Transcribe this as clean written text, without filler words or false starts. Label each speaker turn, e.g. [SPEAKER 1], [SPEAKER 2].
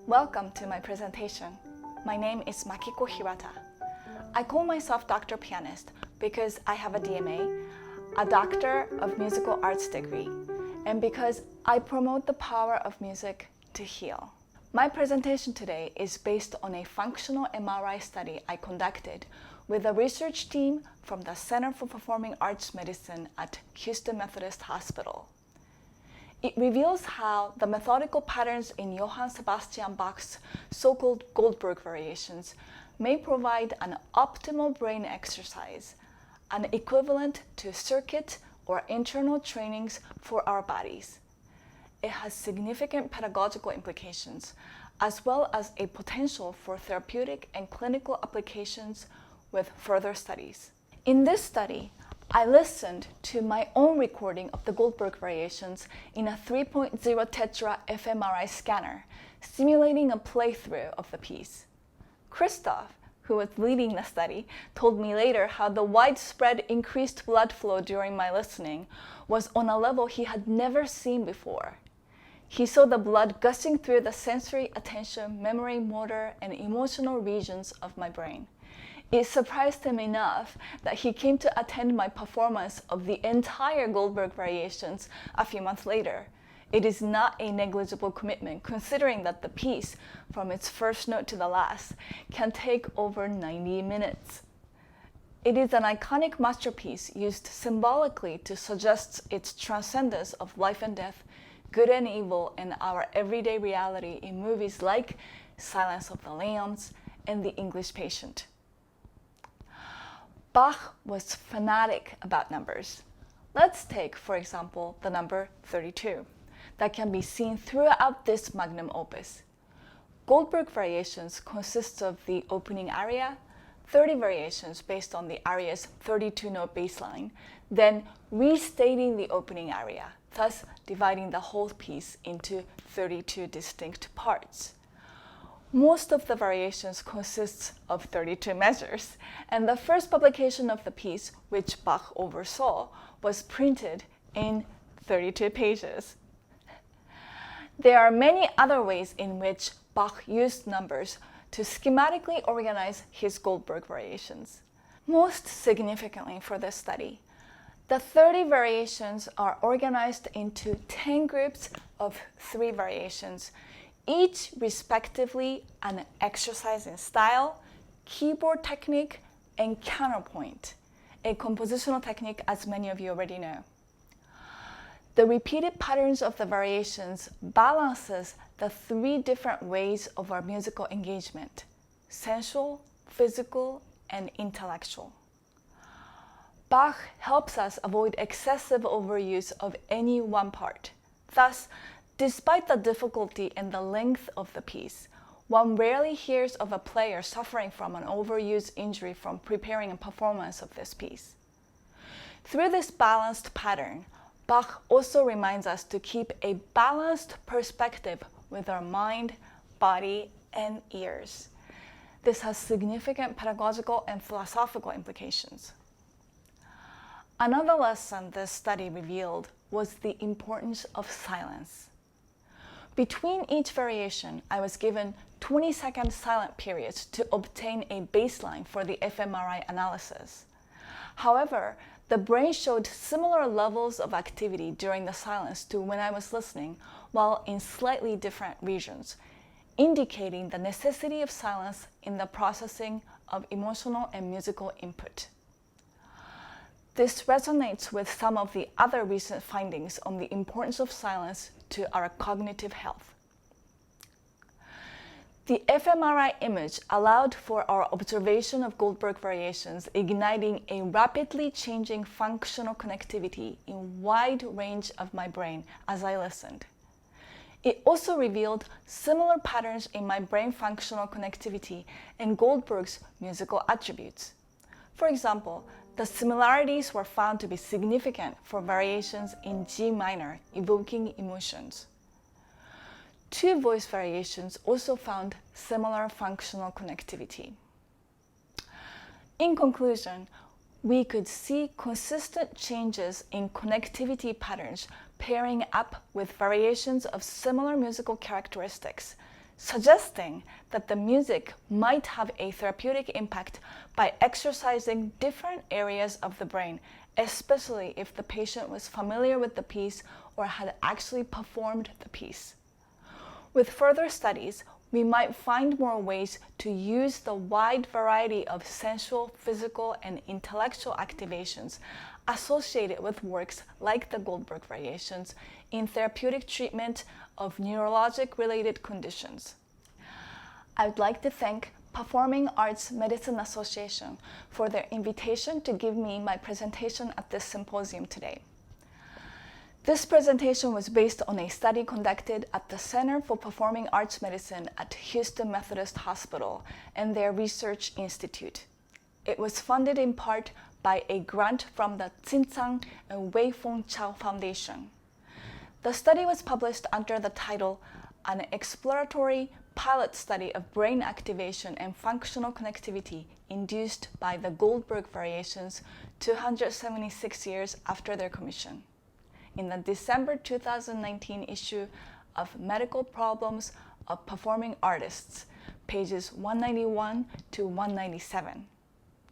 [SPEAKER 1] Welcome to my presentation. My name is Makiko Hirata. I call myself Dr. Pianist because I have a DMA, a Doctor of Musical Arts degree, and because I promote the power of music to heal. My presentation today is based on a functional MRI study I conducted with a research team from the Center for Performing Arts Medicine at Houston Methodist Hospital. It reveals how the methodical patterns in Johann Sebastian Bach's so-called Goldberg variations may provide an optimal brain exercise, an equivalent to circuit or internal trainings for our bodies. It has significant pedagogical implications, as well as a potential for therapeutic and clinical applications with further studies. In this study, I listened to my own recording of the Goldberg variations in a 3.0 tetra fMRI scanner, simulating a playthrough of the piece. Christoph, who was leading the study, told me later how the widespread increased blood flow during my listening was on a level he had never seen before. He saw the blood gushing through the sensory, attention, memory, motor, and emotional regions of my brain. It surprised him enough that he came to attend my performance of the entire Goldberg variations a few months later. It is not a negligible commitment, considering that the piece, from its first note to the last, can take over 90 minutes. It is an iconic masterpiece used symbolically to suggest its transcendence of life and death, good and evil, and our everyday reality in movies like Silence of the Lambs and The English Patient. Bach was fanatic about numbers. Let's take, for example, the number 32 that can be seen throughout this magnum opus. Goldberg variations consists of the opening aria, 30 variations based on the aria's 32-note baseline, then restating the opening aria, thus dividing the whole piece into 32 distinct parts. Most of the variations consists of 32 measures, and the first publication of the piece, which Bach oversaw, was printed in 32 pages. There are many other ways in which Bach used numbers to schematically organize his Goldberg variations. Most significantly for this study, the 30 variations are organized into 10 groups of 3 variations, each respectively an exercise in style, keyboard technique, and counterpoint, a compositional technique as many of you already know. The repeated patterns of the variations balances the 3 different ways of our musical engagement: sensual, physical, and intellectual. Bach helps us avoid excessive overuse of any one part. Thus, despite the difficulty and the length of the piece, one rarely hears of a player suffering from an overuse injury from preparing a performance of this piece. Through this balanced pattern, Bach also reminds us to keep a balanced perspective with our mind, body, and ears. This has significant pedagogical and philosophical implications. Another lesson this study revealed was the importance of silence. Between each variation, I was given 20-second silent periods to obtain a baseline for the fMRI analysis. However, the brain showed similar levels of activity during the silence to when I was listening, while in slightly different regions, indicating the necessity of silence in the processing of emotional and musical input. This resonates with some of the other recent findings on the importance of silence to our cognitive health. The fMRI image allowed for our observation of Goldberg variations, igniting a rapidly changing functional connectivity in a wide range of my brain as I listened. It also revealed similar patterns in my brain functional connectivity and Goldberg's musical attributes. For example, the similarities were found to be significant for variations in G minor, evoking emotions. 2 voice variations also found similar functional connectivity. In conclusion, we could see consistent changes in connectivity patterns pairing up with variations of similar musical characteristics, suggesting that the music might have a therapeutic impact by exercising different areas of the brain, especially if the patient was familiar with the piece or had actually performed the piece. With further studies, we might find more ways to use the wide variety of sensual, physical, and intellectual activations associated with works like the Goldberg variations in therapeutic treatment of neurologic-related conditions. I would like to thank Performing Arts Medicine Association for their invitation to give me my presentation at this symposium today. This presentation was based on a study conducted at the Center for Performing Arts Medicine at Houston Methodist Hospital and their research institute. It was funded in part by a grant from the Tsinsang and Wei Feng Chao Foundation. The study was published under the title An Exploratory Pilot Study of Brain Activation and Functional Connectivity Induced by the Goldberg Variations 276 years after their commission, in the December 2019 issue of Medical Problems of Performing Artists, pages 191 to 197.